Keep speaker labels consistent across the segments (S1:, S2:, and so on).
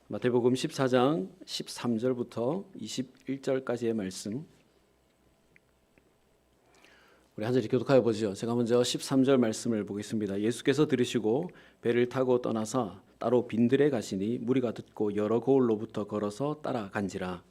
S1: 마태복음 14장 13절부터 21절까지의 말씀, 우리 한 절씩 교독하여 보죠. 제가 먼저 13절 말씀을 보겠습니다. 예수께서 들으시고 배를 타고 떠나사 따로 빈들에 가시니 무리가 듣고 여러 고을로부터 걸어서 따라간지라.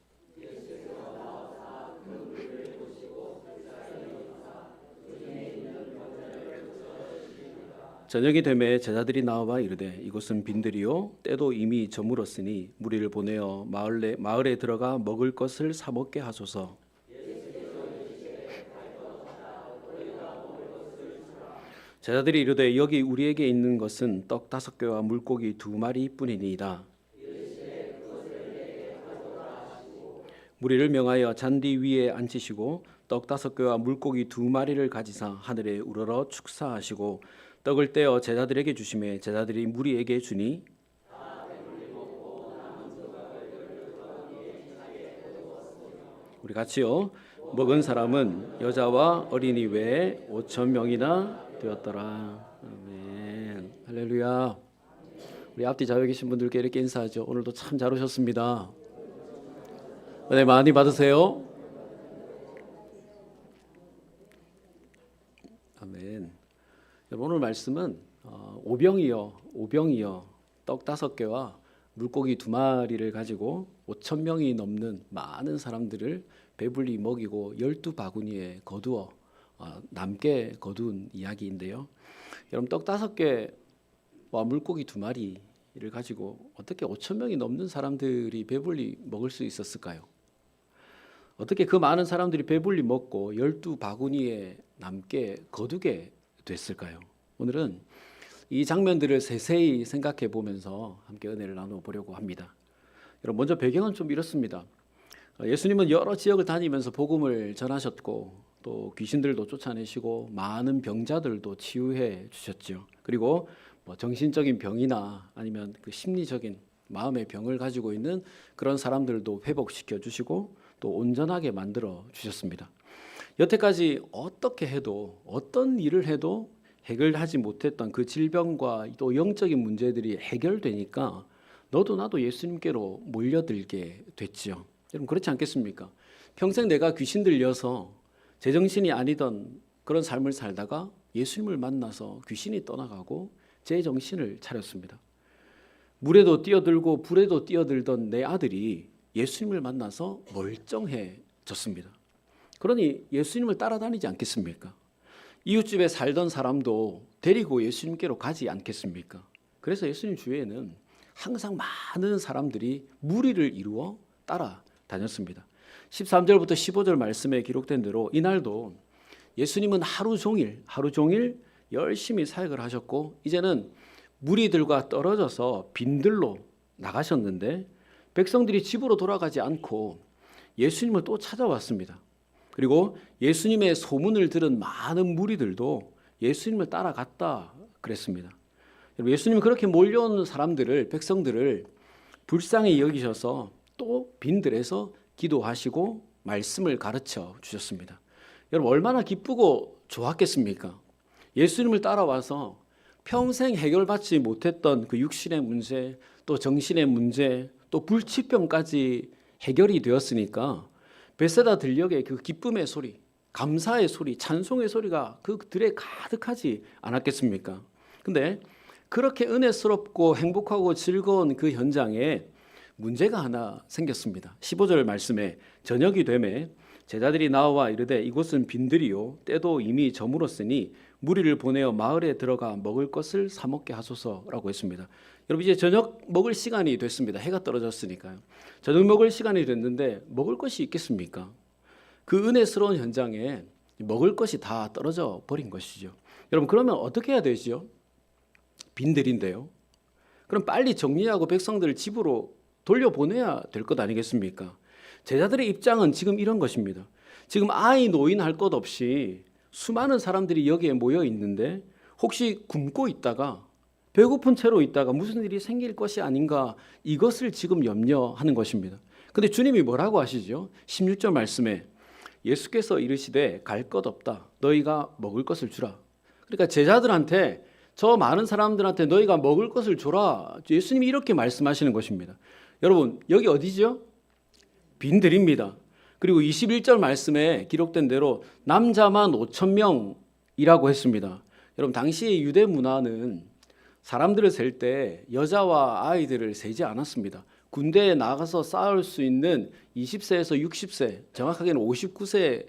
S1: 저녁이 되매 제자들이 나와 이르되 이곳은 빈들이요 때도 이미 저물었으니 무리를 보내어 마을에 들어가 먹을 것을 사 먹게 하소서. 제자들이 이르되 여기 우리에게 있는 것은 떡 5개와 물고기 2마리뿐이니이다. 무리를 명하여 잔디 위에 앉히시고 떡 5개와 물고기 2마리를 가지사 하늘에 우러러 축사하시고 떡을 떼어 제자들에게 주시매 제자들이 무리에게 주니 우리 같이요. 먹은 사람은 여자와 어린이 외에 5,000명이나 되었더라. 아멘. 할렐루야. 우리 앞뒤 좌우에 계신 분들께 이렇게 인사하죠. 오늘도 참 잘 오셨습니다. 네, 많이 받으세요. 아멘. 오늘 말씀은 오병이어 떡 5개와 물고기 2마리를 가지고 5,000명이 넘는 많은 사람들을 배불리 먹이고 12바구니에 거두어 남게 거둔 이야기인데요. 여러분, 떡 5개와 물고기 2마리를 가지고 어떻게 5,000명이 넘는 사람들이 배불리 먹을 수 있었을까요? 어떻게 그 많은 사람들이 배불리 먹고 12바구니에 남게 거두게 됐을까요? 오늘은 이 장면들을 세세히 생각해 보면서 함께 은혜를 나누어 보려고 합니다. 여러분, 먼저 배경은 좀 이렇습니다. 예수님은 여러 지역을 다니면서 복음을 전하셨고 또 귀신들도 쫓아내시고 많은 병자들도 치유해 주셨죠. 그리고 정신적인 병이나 아니면 그 심리적인 마음의 병을 가지고 있는 그런 사람들도 회복시켜 주시고 또 온전하게 만들어 주셨습니다. 여태까지 어떻게 해도 어떤 일을 해도 해결하지 못했던 그 질병과 또 영적인 문제들이 해결되니까 너도 나도 예수님께로 몰려들게 됐죠. 여러분, 그렇지 않겠습니까? 평생 내가 귀신 들려서 제정신이 아니던 그런 삶을 살다가 예수님을 만나서 귀신이 떠나가고 제 정신을 차렸습니다. 물에도 뛰어들고 불에도 뛰어들던 내 아들이 예수님을 만나서 멀쩡해졌습니다. 그러니 예수님을 따라다니지 않겠습니까? 이웃집에 살던 사람도 데리고 예수님께로 가지 않겠습니까? 그래서 예수님 주위에는 항상 많은 사람들이 무리를 이루어 따라다녔습니다. 13절부터 15절 말씀에 기록된 대로 이날도 예수님은 하루 종일 열심히 사역을 하셨고 이제는 무리들과 떨어져서 빈들로 나가셨는데 백성들이 집으로 돌아가지 않고 예수님을 또 찾아왔습니다. 그리고 예수님의 소문을 들은 많은 무리들도 예수님을 따라갔다 그랬습니다. 예수님은 그렇게 몰려온 사람들을, 백성들을 불쌍히 여기셔서 또 빈들에서 기도하시고 말씀을 가르쳐 주셨습니다. 여러분, 얼마나 기쁘고 좋았겠습니까? 예수님을 따라와서 평생 해결받지 못했던 그 육신의 문제, 또 정신의 문제, 또 불치병까지 해결이 되었으니까 베세다 들녘의 그 기쁨의 소리, 감사의 소리, 찬송의 소리가 그 들에 가득하지 않았겠습니까? 근데 그렇게 은혜스럽고 행복하고 즐거운 그 현장에 문제가 하나 생겼습니다. 15절 말씀에 저녁이 되매 제자들이 나와 이르되 이곳은 빈들이요 때도 이미 저물었으니 무리를 보내어 마을에 들어가 먹을 것을 사 먹게 하소서라고 했습니다. 여러분, 이제 저녁 먹을 시간이 됐습니다. 해가 떨어졌으니까요. 저녁 먹을 시간이 됐는데 먹을 것이 있겠습니까? 그 은혜스러운 현장에 먹을 것이 다 떨어져 버린 것이죠. 여러분, 그러면 어떻게 해야 되죠? 빈들인데요. 그럼 빨리 정리하고 백성들을 집으로 돌려보내야 될 것 아니겠습니까? 제자들의 입장은 지금 이런 것입니다. 지금 아이 노인 할 것 없이 수많은 사람들이 여기에 모여 있는데 혹시 굶고 있다가 배고픈 채로 있다가 무슨 일이 생길 것이 아닌가, 이것을 지금 염려하는 것입니다. 그런데 주님이 뭐라고 하시죠? 16절 말씀에 예수께서 이르시되 갈 것 없다. 너희가 먹을 것을 주라. 그러니까 제자들한테 저 많은 사람들한테 너희가 먹을 것을 줘라. 예수님이 이렇게 말씀하시는 것입니다. 여러분, 여기 어디죠? 빈들입니다. 그리고 21절 말씀에 기록된 대로 남자만 5천 명이라고 했습니다. 여러분, 당시의 유대 문화는 사람들을 셀 때 여자와 아이들을 세지 않았습니다. 군대에 나가서 싸울 수 있는 20세에서 60세, 정확하게는 59세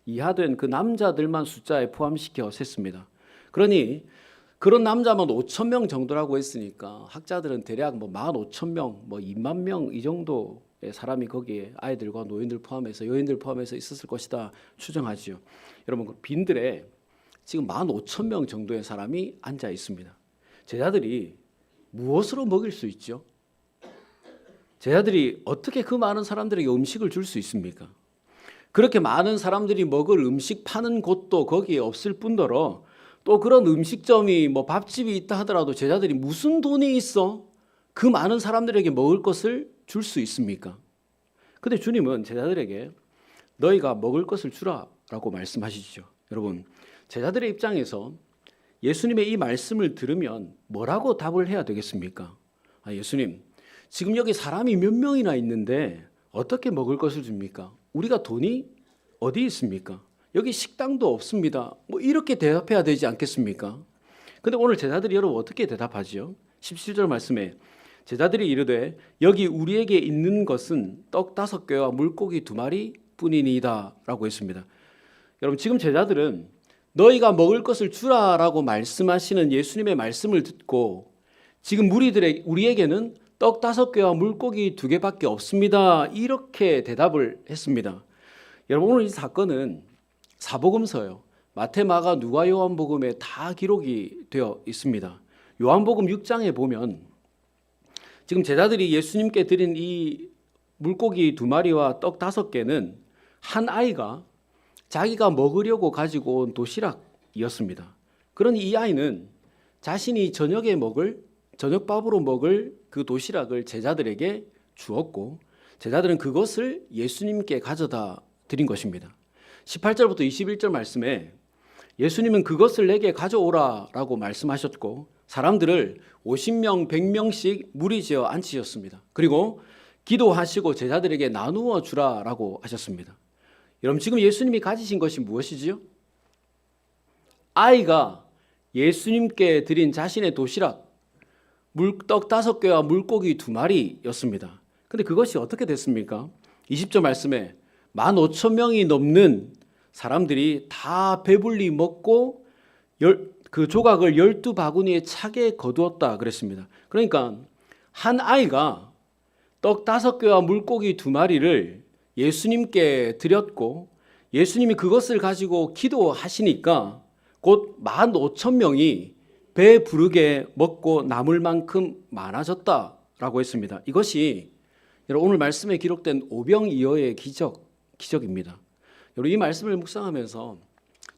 S1: 이하 된 그 남자들만 숫자에 포함시켜 셌습니다. 그러니 그런 남자만 5천 명 정도라고 했으니까 학자들은 대략 뭐 15,000명, 뭐 2만 명 이 정도의 사람이 거기에 아이들과 노인들 포함해서 여인들 포함해서 있었을 것이다 추정하지요. 여러분, 그 빈들에 지금 15,000명 정도의 사람이 앉아 있습니다. 제자들이 무엇으로 먹일 수 있죠? 제자들이 어떻게 그 많은 사람들에게 음식을 줄 수 있습니까? 그렇게 많은 사람들이 먹을 음식 파는 곳도 거기에 없을 뿐더러 또 그런 음식점이 뭐 밥집이 있다 하더라도 제자들이 무슨 돈이 있어 그 많은 사람들에게 먹을 것을 줄 수 있습니까? 근데 주님은 제자들에게 너희가 먹을 것을 주라라고 말씀하시죠. 여러분, 제자들의 입장에서 예수님의 이 말씀을 들으면 뭐라고 답을 해야 되겠습니까? 예수님, 지금 여기 사람이 몇 명이나 있는데 어떻게 먹을 것을 줍니까? 우리가 돈이 어디 있습니까? 여기 식당도 없습니다. 뭐 이렇게 대답해야 되지 않겠습니까? 근데 오늘 제자들이 여러분 어떻게 대답하지요? 17절 말씀에 제자들이 이르되 여기 우리에게 있는 것은 떡 5개와 물고기 2마리 뿐이니이다 라고 했습니다. 여러분, 지금 제자들은 너희가 먹을 것을 주라라고 말씀하시는 예수님의 말씀을 듣고 지금 우리에게는 떡 5개와 물고기 2개밖에 없습니다. 이렇게 대답을 했습니다. 여러분, 오늘 이 사건은 사복음서요. 마태, 마가, 누가, 요한복음에 다 기록이 되어 있습니다. 요한복음 6장에 보면 지금 제자들이 예수님께 드린 이 물고기 2마리와 떡 5개는 한 아이가 자기가 먹으려고 가지고 온 도시락이었습니다. 그러니 이 아이는 자신이 저녁밥으로 먹을 그 도시락을 제자들에게 주었고 제자들은 그것을 예수님께 가져다 드린 것입니다. 18절부터 21절 말씀에 예수님은 그것을 내게 가져오라라고 말씀하셨고 사람들을 50명, 100명씩 무리지어 앉히셨습니다. 그리고 기도하시고 제자들에게 나누어 주라라고 하셨습니다. 여러분, 지금 예수님이 가지신 것이 무엇이지요? 아이가 예수님께 드린 자신의 도시락 떡 5개와 물고기 2마리였습니다. 근데 그것이 어떻게 됐습니까? 20절 말씀에 15,000명이 넘는 사람들이 다 배불리 먹고 그 조각을 12바구니에 차게 거두었다 그랬습니다. 그러니까 한 아이가 떡 5개와 물고기 2마리를 예수님께 드렸고 예수님이 그것을 가지고 기도하시니까 곧 15,000명이 배 부르게 먹고 남을 만큼 많아졌다라고 했습니다. 이것이 오늘 말씀에 기록된 오병이어의 기적입니다. 여러분, 이 말씀을 묵상하면서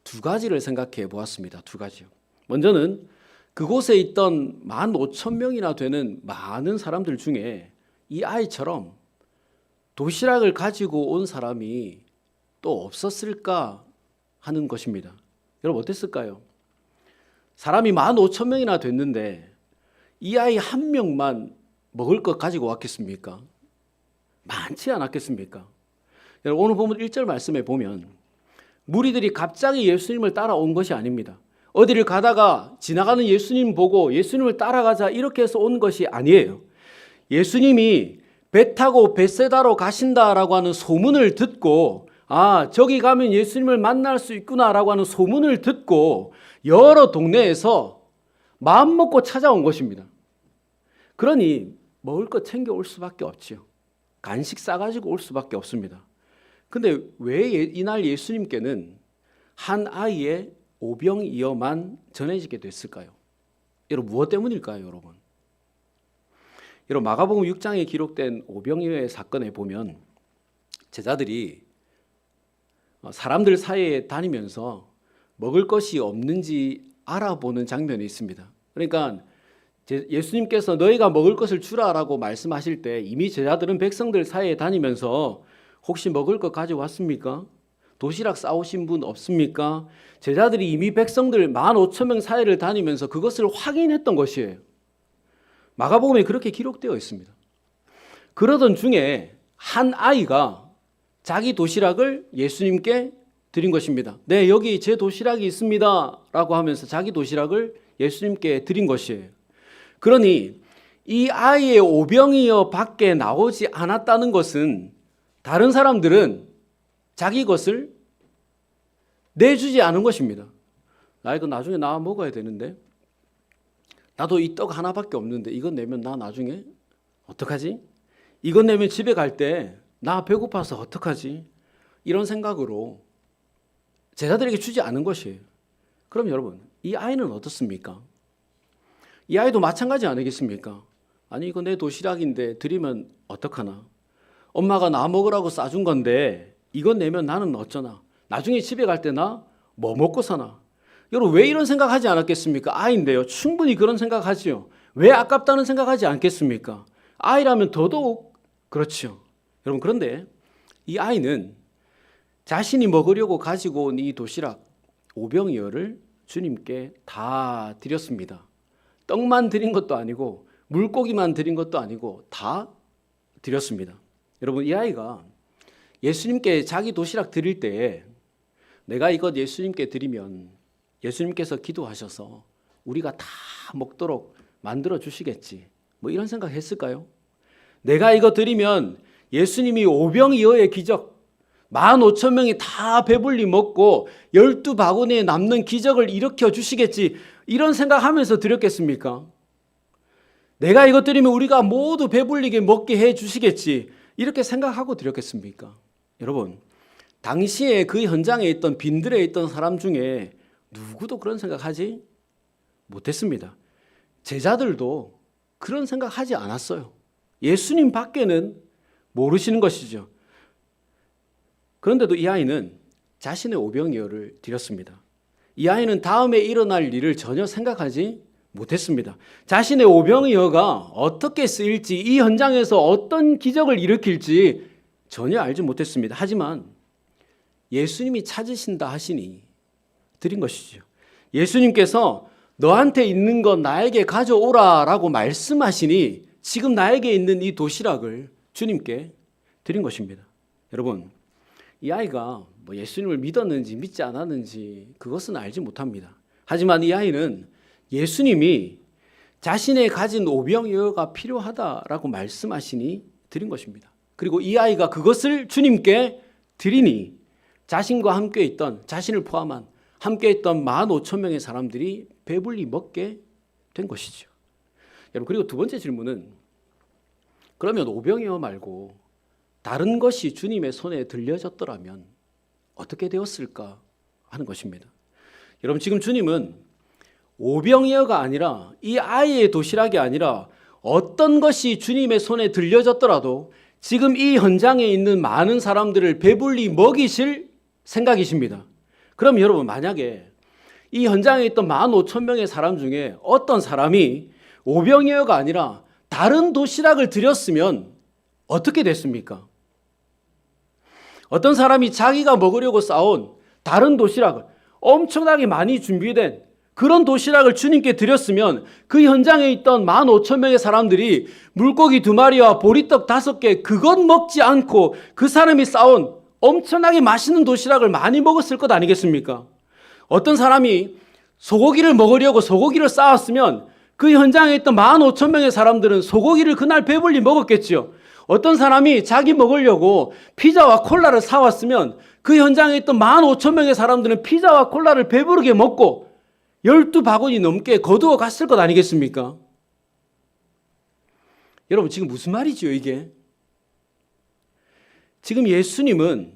S1: 두 가지를 생각해 보았습니다. 두 가지요. 먼저는 그곳에 있던 15,000명이나 되는 많은 사람들 중에 이 아이처럼 도시락을 가지고 온 사람이 또 없었을까 하는 것입니다. 여러분, 어땠을까요? 사람이 15,000명이나 됐는데 이 아이 한 명만 먹을 것 가지고 왔겠습니까? 많지 않았겠습니까? 여러분, 오늘 보면 1절 말씀에 보면 무리들이 갑자기 예수님을 따라온 것이 아닙니다. 어디를 가다가 지나가는 예수님 보고 예수님을 따라가자 이렇게 해서 온 것이 아니에요. 예수님이 배 타고 벳세다로 가신다라고 하는 소문을 듣고 저기 가면 예수님을 만날 수 있구나라고 하는 소문을 듣고 여러 동네에서 마음 먹고 찾아온 것입니다. 그러니 먹을 것 챙겨올 수밖에 없지요. 간식 싸가지고 올 수밖에 없습니다. 근데 왜 이날 예수님께는 한 아이의 오병이어만 전해지게 됐을까요? 여러분, 무엇 때문일까요, 여러분? 여러분, 마가복음 6장에 기록된 오병이어의 사건에 보면 제자들이 사람들 사이에 다니면서 먹을 것이 없는지 알아보는 장면이 있습니다. 그러니까 예수님께서 너희가 먹을 것을 주라라고 말씀하실 때 이미 제자들은 백성들 사이에 다니면서 혹시 먹을 것 가져왔습니까? 도시락 싸오신 분 없습니까? 제자들이 이미 백성들 15,000명 사이를 다니면서 그것을 확인했던 것이에요. 마가복음에 그렇게 기록되어 있습니다. 그러던 중에 한 아이가 자기 도시락을 예수님께 드린 것입니다. 네, 여기 제 도시락이 있습니다 라고 하면서 자기 도시락을 예수님께 드린 것이에요. 그러니 이 아이의 오병이어 밖에 나오지 않았다는 것은 다른 사람들은 자기 것을 내주지 않은 것입니다. 나 이거 나중에 나 먹어야 되는데, 나도 이 떡 하나밖에 없는데 이건 내면 나 나중에 어떡하지? 이건 내면 집에 갈 때 나 배고파서 어떡하지? 이런 생각으로 제자들에게 주지 않은 것이에요. 그럼 여러분, 이 아이는 어떻습니까? 이 아이도 마찬가지 아니겠습니까? 아니 이거 내 도시락인데 드리면 어떡하나? 엄마가 나 먹으라고 싸준 건데 이건 내면 나는 어쩌나? 나중에 집에 갈 때 나 뭐 먹고 사나? 여러분, 왜 이런 생각하지 않았겠습니까? 아이인데요. 충분히 그런 생각하지요. 왜 아깝다는 생각하지 않겠습니까? 아이라면 더더욱 그렇죠. 여러분, 그런데 이 아이는 자신이 먹으려고 가지고 온 이 도시락 오병이어를 주님께 다 드렸습니다. 떡만 드린 것도 아니고 물고기만 드린 것도 아니고 다 드렸습니다. 여러분, 이 아이가 예수님께 자기 도시락 드릴 때에 내가 이것 예수님께 드리면 예수님께서 기도하셔서 우리가 다 먹도록 만들어 주시겠지, 뭐 이런 생각 했을까요? 내가 이거 드리면 예수님이 오병이어의 기적, 15,000명이 다 배불리 먹고 12바구니에 남는 기적을 일으켜 주시겠지, 이런 생각하면서 드렸겠습니까? 내가 이것 드리면 우리가 모두 배불리게 먹게 해 주시겠지, 이렇게 생각하고 드렸겠습니까? 여러분, 당시에 그 현장에 있던 빈들에 있던 사람 중에 누구도 그런 생각하지 못했습니다. 제자들도 그런 생각하지 않았어요. 예수님 밖에는 모르시는 것이죠. 그런데도 이 아이는 자신의 오병이어를 드렸습니다. 이 아이는 다음에 일어날 일을 전혀 생각하지 못했습니다. 자신의 오병이어가 어떻게 쓰일지, 이 현장에서 어떤 기적을 일으킬지 전혀 알지 못했습니다. 하지만 예수님이 찾으신다 하시니 드린 것이죠. 예수님께서 너한테 있는 것 나에게 가져오라라고 말씀하시니 지금 나에게 있는 이 도시락을 주님께 드린 것입니다. 여러분, 이 아이가 뭐 예수님을 믿었는지 믿지 않았는지 그것은 알지 못합니다. 하지만 이 아이는 예수님이 자신의 가진 오병이어가 필요하다라고 말씀하시니 드린 것입니다. 그리고 이 아이가 그것을 주님께 드리니 자신과 함께 있던, 자신을 포함한 함께 있던 15,000명의 사람들이 배불리 먹게 된 것이죠. 여러분, 그리고 두 번째 질문은, 그러면 오병이어 말고 다른 것이 주님의 손에 들려졌더라면 어떻게 되었을까 하는 것입니다. 여러분, 지금 주님은 오병이어가 아니라, 이 아이의 도시락이 아니라 어떤 것이 주님의 손에 들려졌더라도 지금 이 현장에 있는 많은 사람들을 배불리 먹이실 생각이십니다. 그럼 여러분, 만약에 이 현장에 있던 15,000명의 사람 중에 어떤 사람이 오병이어가 아니라 다른 도시락을 드렸으면 어떻게 됐습니까? 어떤 사람이 자기가 먹으려고 싸온 다른 도시락을, 엄청나게 많이 준비된 그런 도시락을 주님께 드렸으면 그 현장에 있던 15,000명의 사람들이 물고기 2마리와 보리떡 5개 그것 먹지 않고 그 사람이 싸온 엄청나게 맛있는 도시락을 많이 먹었을 것 아니겠습니까? 어떤 사람이 소고기를 먹으려고 소고기를 쌓았으면 그 현장에 있던 15,000명의 사람들은 소고기를 그날 배불리 먹었겠죠. 어떤 사람이 자기 먹으려고 피자와 콜라를 사왔으면 그 현장에 있던 15,000명의 사람들은 피자와 콜라를 배부르게 먹고 12바구니 넘게 거두어 갔을 것 아니겠습니까? 여러분, 지금 무슨 말이지요, 이게? 지금 예수님은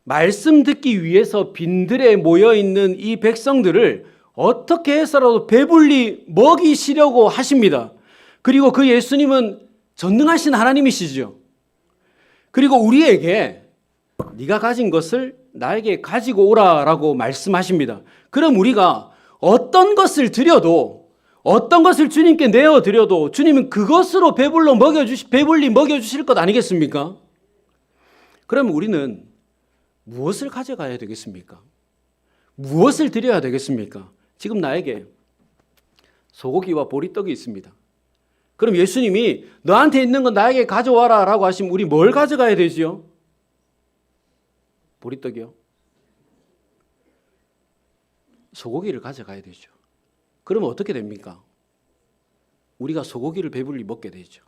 S1: 말씀 듣기 위해서 빈들에 모여있는 이 백성들을 어떻게 해서라도 배불리 먹이시려고 하십니다. 그리고 그 예수님은 전능하신 하나님이시죠. 그리고 우리에게 네가 가진 것을 나에게 가지고 오라라고 말씀하십니다. 그럼 우리가 어떤 것을 드려도, 어떤 것을 주님께 내어드려도 주님은 그것으로 배불리 먹여주실 것 아니겠습니까? 그러면 우리는 무엇을 가져가야 되겠습니까? 무엇을 드려야 되겠습니까? 지금 나에게 소고기와 보리떡이 있습니다. 그럼 예수님이 너한테 있는 건 나에게 가져와라 라고 하시면 우리 뭘 가져가야 되지요? 보리떡이요? 소고기를 가져가야 되죠. 그러면 어떻게 됩니까? 우리가 소고기를 배불리 먹게 되죠.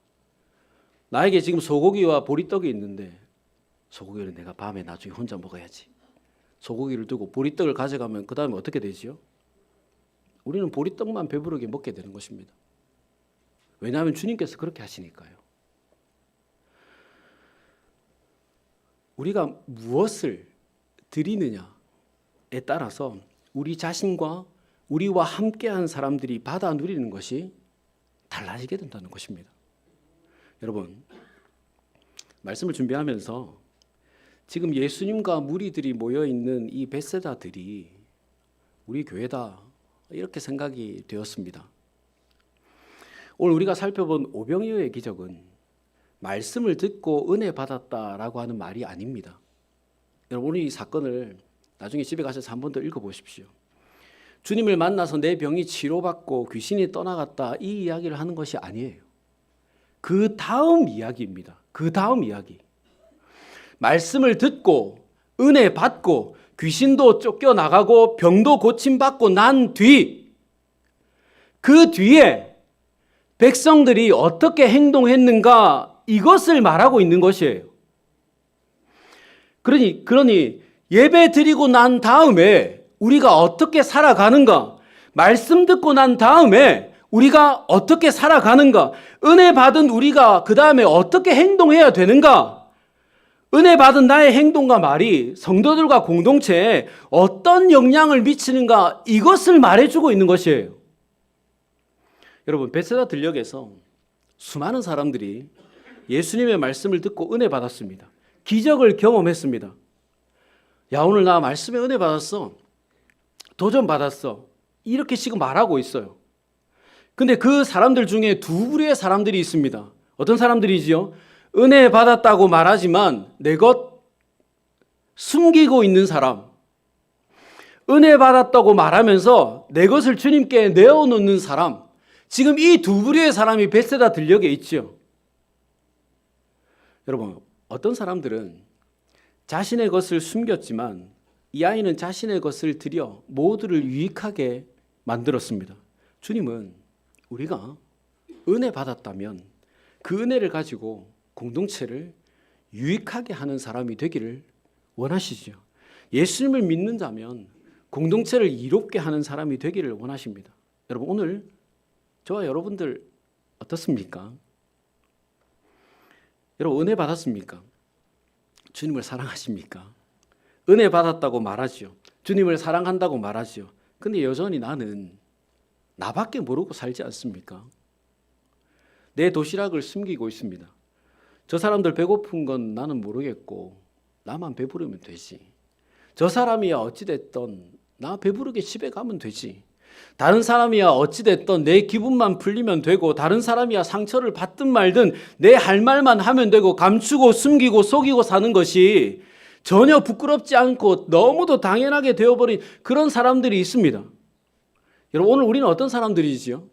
S1: 나에게 지금 소고기와 보리떡이 있는데 소고기를 내가 밤에 나중에 혼자 먹어야지. 소고기를 두고 보리떡을 가져가면 그 다음에 어떻게 되지요? 우리는 보리떡만 배부르게 먹게 되는 것입니다. 왜냐하면 주님께서 그렇게 하시니까요. 우리가 무엇을 드리느냐에 따라서 우리 자신과 우리와 함께한 사람들이 받아 누리는 것이 달라지게 된다는 것입니다. 여러분, 말씀을 준비하면서 지금 예수님과 무리들이 모여있는 이 벳세다들이 우리 교회다 이렇게 생각이 되었습니다. 오늘 우리가 살펴본 오병이어의 기적은 말씀을 듣고 은혜 받았다라고 하는 말이 아닙니다. 여러분, 오늘 이 사건을 나중에 집에 가셔서 한 번 더 읽어보십시오. 주님을 만나서 내 병이 치료받고 귀신이 떠나갔다 이 이야기를 하는 것이 아니에요. 그 다음 이야기입니다. 그 다음 이야기. 말씀을 듣고 은혜 받고 귀신도 쫓겨나가고 병도 고침받고 난 뒤, 그 뒤에 백성들이 어떻게 행동했는가 이것을 말하고 있는 것이에요. 그러니 예배 드리고 난 다음에 우리가 어떻게 살아가는가, 말씀 듣고 난 다음에 우리가 어떻게 살아가는가, 은혜 받은 우리가 그 다음에 어떻게 행동해야 되는가, 은혜 받은 나의 행동과 말이 성도들과 공동체에 어떤 영향을 미치는가 이것을 말해주고 있는 것이에요. 여러분, 벳세다 들녘에서 수많은 사람들이 예수님의 말씀을 듣고 은혜 받았습니다. 기적을 경험했습니다. 야, 오늘 나 말씀에 은혜 받았어. 도전 받았어. 이렇게 지금 말하고 있어요. 근데 그 사람들 중에 두 부류의 사람들이 있습니다. 어떤 사람들이지요? 은혜 받았다고 말하지만 내 것 숨기고 있는 사람. 은혜 받았다고 말하면서 내 것을 주님께 내어놓는 사람. 지금 이 두 부류의 사람이 벳세다 들녘에 있죠. 여러분, 어떤 사람들은 자신의 것을 숨겼지만 이 아이는 자신의 것을 들여 모두를 유익하게 만들었습니다. 주님은 우리가 은혜 받았다면 그 은혜를 가지고 공동체를 유익하게 하는 사람이 되기를 원하시죠. 예수님을 믿는 자면 공동체를 이롭게 하는 사람이 되기를 원하십니다. 여러분, 오늘 저와 여러분들 어떻습니까? 여러분, 은혜 받았습니까? 주님을 사랑하십니까? 은혜 받았다고 말하죠. 주님을 사랑한다고 말하죠. 근데 여전히 나는 나밖에 모르고 살지 않습니까? 내 도시락을 숨기고 있습니다. 저 사람들 배고픈 건 나는 모르겠고 나만 배부르면 되지. 저 사람이야 어찌됐던 나 배부르게 집에 가면 되지. 다른 사람이야 어찌됐던 내 기분만 풀리면 되고, 다른 사람이야 상처를 받든 말든 내 할 말만 하면 되고, 감추고 숨기고 속이고 사는 것이 전혀 부끄럽지 않고 너무도 당연하게 되어버린 그런 사람들이 있습니다. 여러분, 오늘 우리는 어떤 사람들이지요?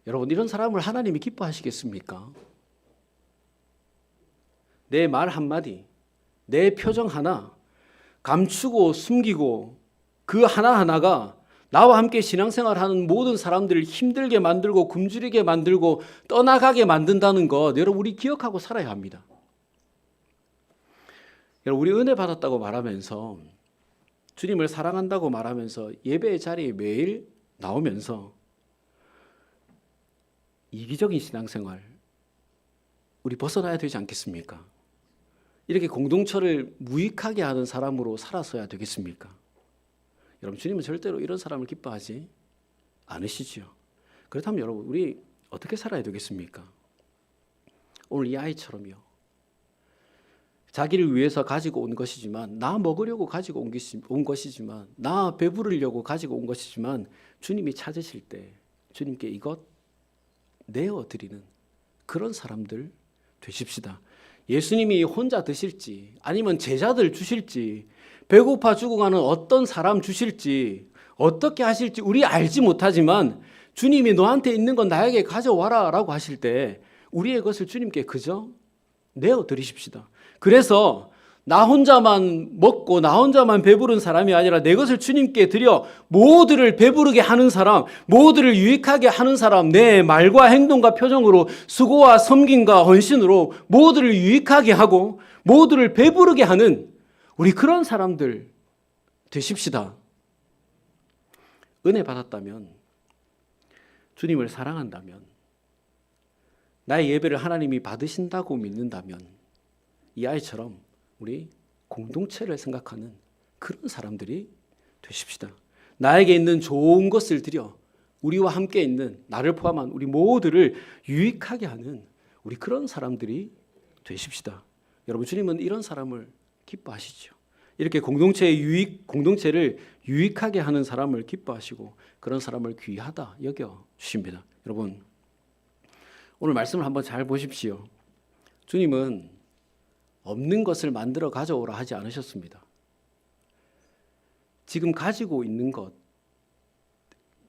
S1: 여러분, 이런 사람을 하나님이 기뻐하시겠습니까? 내 말 한마디, 내 표정 하나 감추고 숨기고 그 하나하나가 나와 함께 신앙생활하는 모든 사람들을 힘들게 만들고 굶주리게 만들고 떠나가게 만든다는 것, 여러분, 우리 기억하고 살아야 합니다. 여러분, 우리 은혜 받았다고 말하면서, 주님을 사랑한다고 말하면서 예배의 자리에 매일 나오면서 이기적인 신앙생활 우리 벗어나야 되지 않겠습니까? 이렇게 공동체를 무익하게 하는 사람으로 살아서야 되겠습니까? 여러분, 주님은 절대로 이런 사람을 기뻐하지 않으시죠. 그렇다면 여러분, 우리 어떻게 살아야 되겠습니까? 오늘 이 아이처럼요. 자기를 위해서 가지고 온 것이지만, 나 먹으려고 가지고 온 것이지만, 나 배부르려고 가지고 온 것이지만, 주님이 찾으실 때 주님께 이것 내어드리는 그런 사람들 되십시다. 예수님이 혼자 드실지 아니면 제자들 주실지 배고파 죽어가는 어떤 사람 주실지 어떻게 하실지 우리 알지 못하지만 주님이 너한테 있는 건 나에게 가져와라 라고 하실 때 우리의 것을 주님께 그저 내어드리십시다. 그래서 나 혼자만 먹고 나 혼자만 배부른 사람이 아니라 내 것을 주님께 드려 모두를 배부르게 하는 사람, 모두를 유익하게 하는 사람, 내 말과 행동과 표정으로 수고와 섬김과 헌신으로 모두를 유익하게 하고 모두를 배부르게 하는 우리 그런 사람들 되십시다. 은혜 받았다면, 주님을 사랑한다면, 나의 예배를 하나님이 받으신다고 믿는다면 이 아이처럼 우리 공동체를 생각하는 그런 사람들이 되십시다. 나에게 있는 좋은 것을 드려 우리와 함께 있는 나를 포함한 우리 모두를 유익하게 하는 우리 그런 사람들이 되십시다. 여러분, 주님은 이런 사람을 기뻐하시죠. 이렇게 공동체를 유익하게 하는 사람을 기뻐하시고 그런 사람을 귀하다 여겨 주십니다. 여러분, 오늘 말씀을 한번 잘 보십시오. 주님은 없는 것을 만들어 가져오라 하지 않으셨습니다. 지금 가지고 있는 것,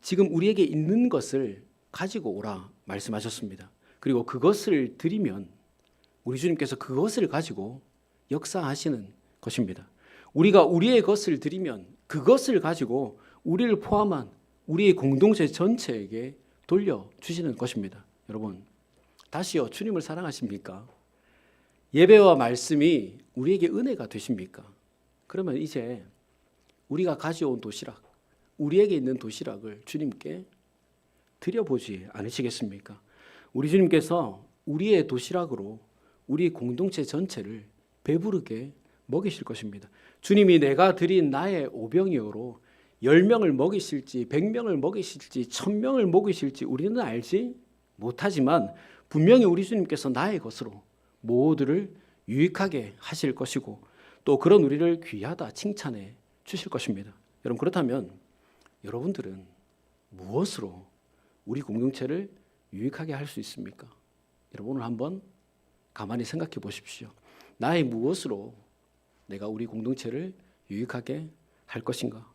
S1: 지금 우리에게 있는 것을 가지고 오라 말씀하셨습니다. 그리고 그것을 드리면 우리 주님께서 그것을 가지고 역사하시는 것입니다. 우리가 우리의 것을 드리면 그것을 가지고 우리를 포함한 우리의 공동체 전체에게 돌려주시는 것입니다. 여러분, 다시요, 주님을 사랑하십니까? 예배와 말씀이 우리에게 은혜가 되십니까? 그러면 이제 우리가 가져온 도시락, 우리에게 있는 도시락을 주님께 드려보지 않으시겠습니까? 우리 주님께서 우리의 도시락으로 우리 공동체 전체를 배부르게 먹이실 것입니다. 주님이 내가 드린 나의 오병이어로 10명을 먹이실지 100명을 먹이실지 1000명을 먹이실지 우리는 알지 못하지만 분명히 우리 주님께서 나의 것으로 모두를 유익하게 하실 것이고 또 그런 우리를 귀하다 칭찬해 주실 것입니다. 여러분, 그렇다면 여러분들은 무엇으로 우리 공동체를 유익하게 할 수 있습니까? 여러분, 오늘 한번 가만히 생각해 보십시오. 나의 무엇으로 내가 우리 공동체를 유익하게 할 것인가?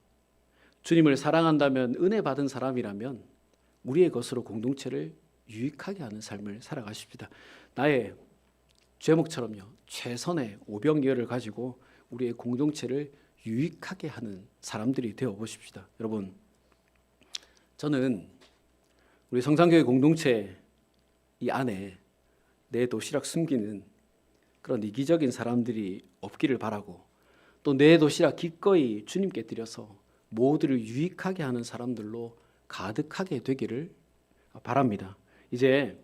S1: 주님을 사랑한다면, 은혜 받은 사람이라면 우리의 것으로 공동체를 유익하게 하는 삶을 살아가십시다. 나의 제목처럼요, 최선의 오병이어를 가지고 우리의 공동체를 유익하게 하는 사람들이 되어 보십시다. 여러분, 저는 우리 성산교회 공동체 이 안에 내 도시락 숨기는 그런 이기적인 사람들이 없기를 바라고 또 내 도시락 기꺼이 주님께 드려서 모두를 유익하게 하는 사람들로 가득하게 되기를 바랍니다. 이제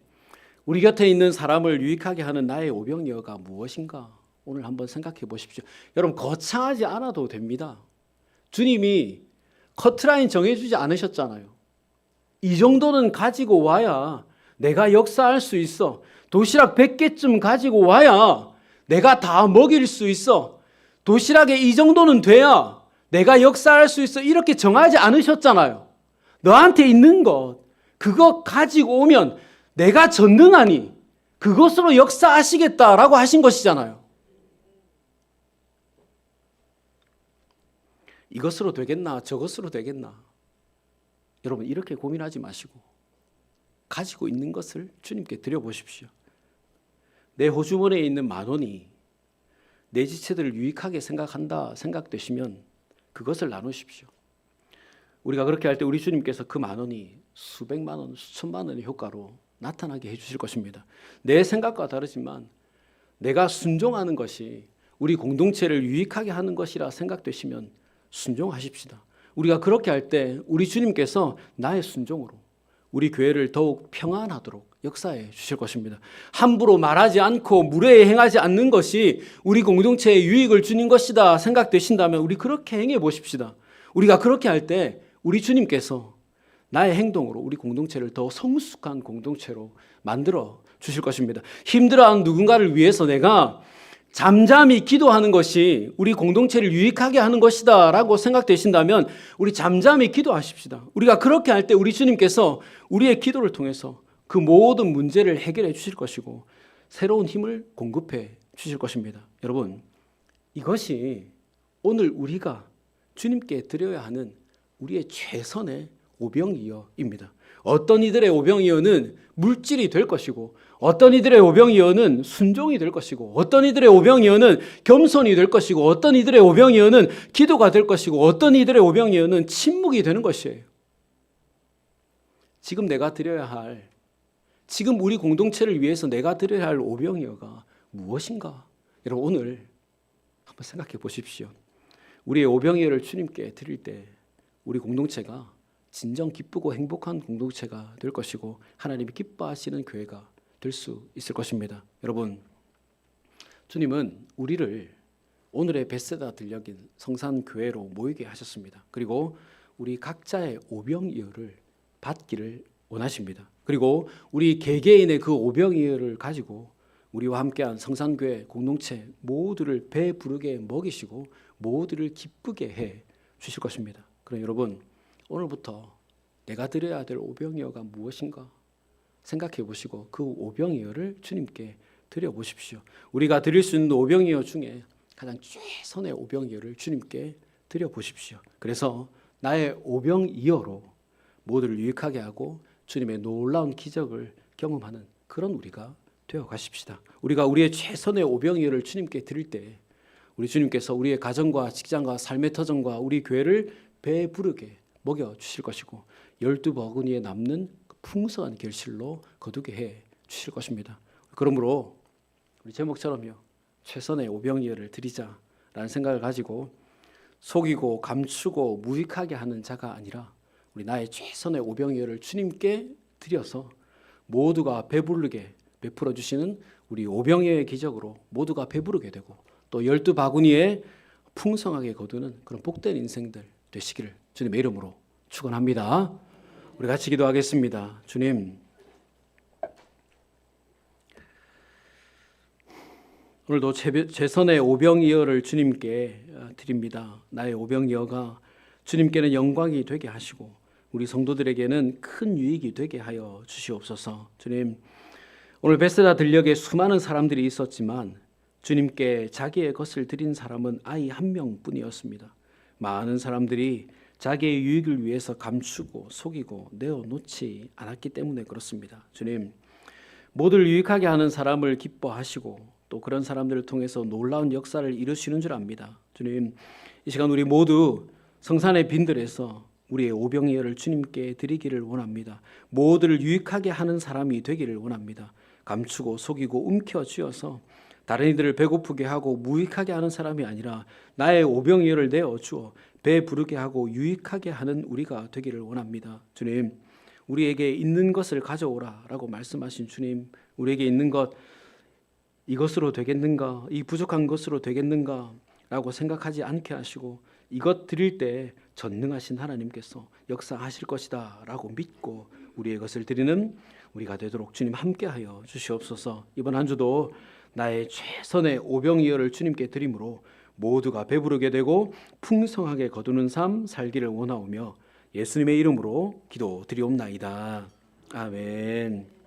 S1: 우리 곁에 있는 사람을 유익하게 하는 나의 오병이어가 무엇인가 오늘 한번 생각해 보십시오. 여러분, 거창하지 않아도 됩니다. 주님이 커트라인 정해주지 않으셨잖아요. 이 정도는 가지고 와야 내가 역사할 수 있어. 도시락 100개쯤 가지고 와야 내가 다 먹일 수 있어. 도시락에 이 정도는 돼야 내가 역사할 수 있어. 이렇게 정하지 않으셨잖아요. 너한테 있는 것, 그거 가지고 오면 내가 전능하니 그것으로 역사하시겠다라고 하신 것이잖아요. 이것으로 되겠나 저것으로 되겠나. 여러분, 이렇게 고민하지 마시고 가지고 있는 것을 주님께 드려보십시오. 내 호주머니에 있는 10,000원이 내 지체들을 유익하게 생각되시면 그것을 나누십시오. 우리가 그렇게 할 때 우리 주님께서 그 10,000원이 수백만 원, 수천만 원의 효과로 나타나게 해주실 것입니다. 내 생각과 다르지만 내가 순종하는 것이 우리 공동체를 유익하게 하는 것이라 생각되시면 순종하십시다. 우리가 그렇게 할 때 우리 주님께서 나의 순종으로 우리 교회를 더욱 평안하도록 역사해 주실 것입니다. 함부로 말하지 않고 무례히 행하지 않는 것이 우리 공동체에 유익을 주는 것이다 생각되신다면 우리 그렇게 행해 보십시다. 우리가 그렇게 할 때 우리 주님께서 나의 행동으로 우리 공동체를 더 성숙한 공동체로 만들어 주실 것입니다. 힘들어하는 누군가를 위해서 내가 잠잠히 기도하는 것이 우리 공동체를 유익하게 하는 것이다 라고 생각되신다면 우리 잠잠히 기도하십시다. 우리가 그렇게 할 때 우리 주님께서 우리의 기도를 통해서 그 모든 문제를 해결해 주실 것이고 새로운 힘을 공급해 주실 것입니다. 여러분, 이것이 오늘 우리가 주님께 드려야 하는 우리의 최선의 오병이어입니다. 어떤 이들의 오병이어는 물질이 될 것이고, 어떤 이들의 오병이어는 순종이 될 것이고, 어떤 이들의 오병이어는 겸손이 될 것이고, 어떤 이들의 오병이어는 기도가 될 것이고, 어떤 이들의 오병이어는 침묵이 되는 것이에요. 지금 내가 드려야 할, 지금 우리 공동체를 위해서 내가 드려야 할 오병이어가 무엇인가? 여러분, 오늘 한번 생각해 보십시오. 우리의 오병이어를 주님께 드릴 때 우리 공동체가 진정 기쁘고 행복한 공동체가 될 것이고, 하나님이 기뻐하시는 교회가 될 수 있을 것입니다. 여러분, 주님은 우리를 오늘의 베세다 들녘인 성산교회로 모이게 하셨습니다. 그리고 우리 각자의 오병이어를 받기를 원하십니다. 그리고 우리 개개인의 그 오병이어를 가지고 우리와 함께한 성산교회 공동체 모두를 배부르게 먹이시고 모두를 기쁘게 해 주실 것입니다. 그럼 여러분, 오늘부터 내가 드려야 될 오병이어가 무엇인가 생각해 보시고 그 오병이어를 주님께 드려 보십시오. 우리가 드릴 수 있는 오병이어 중에 가장 최선의 오병이어를 주님께 드려 보십시오. 그래서 나의 오병이어로 모두를 유익하게 하고 주님의 놀라운 기적을 경험하는 그런 우리가 되어 가십시다. 우리가 우리의 최선의 오병이어를 주님께 드릴 때 우리 주님께서 우리의 가정과 직장과 삶의 터전과 우리 교회를 배부르게 먹여 주실 것이고 12바구니에 남는 풍성한 결실로 거두게 해 주실 것입니다. 그러므로 우리 제목처럼요, 최선의 오병이어를 드리자라는 생각을 가지고 속이고 감추고 무익하게 하는 자가 아니라 우리 나의 최선의 오병이어를 주님께 드려서 모두가 배부르게 베풀어 주시는 우리 오병이어의 기적으로 모두가 배부르게 되고 또 12바구니에 풍성하게 거두는 그런 복된 인생들 되시기를 주님의 이름으로 축원합니다. 우리 같이 기도하겠습니다. 주님, 오늘도 최선의 오병이어를 주님께 드립니다. 나의 오병이어가 주님께는 영광이 되게 하시고 우리 성도들에게는 큰 유익이 되게 하여 주시옵소서. 주님, 오늘 베세다 들녘에 수많은 사람들이 있었지만 주님께 자기의 것을 드린 사람은 아이 한 명뿐이었습니다. 많은 사람들이 자기의 유익을 위해서 감추고 속이고 내어놓지 않았기 때문에 그렇습니다. 주님, 모두를 유익하게 하는 사람을 기뻐하시고 또 그런 사람들을 통해서 놀라운 역사를 이루시는 줄 압니다. 주님, 이 시간 우리 모두 성산의 빈들에서 우리의 오병이어를 주님께 드리기를 원합니다. 모두를 유익하게 하는 사람이 되기를 원합니다. 감추고 속이고 움켜쥐어서 다른 이들을 배고프게 하고 무익하게 하는 사람이 아니라 나의 오병이어를 내어주어 배부르게 하고 유익하게 하는 우리가 되기를 원합니다. 주님, 우리에게 있는 것을 가져오라 라고 말씀하신 주님, 우리에게 있는 것 이것으로 되겠는가, 이 부족한 것으로 되겠는가 라고 생각하지 않게 하시고 이것 드릴 때 전능하신 하나님께서 역사하실 것이다 라고 믿고 우리의 것을 드리는 우리가 되도록 주님 함께하여 주시옵소서. 이번 한 주도 나의 최선의 오병이어를 주님께 드림으로 모두가 배부르게 되고 풍성하게 거두는 삶 살기를 원하오며 예수님의 이름으로 기도드리옵나이다. 아멘.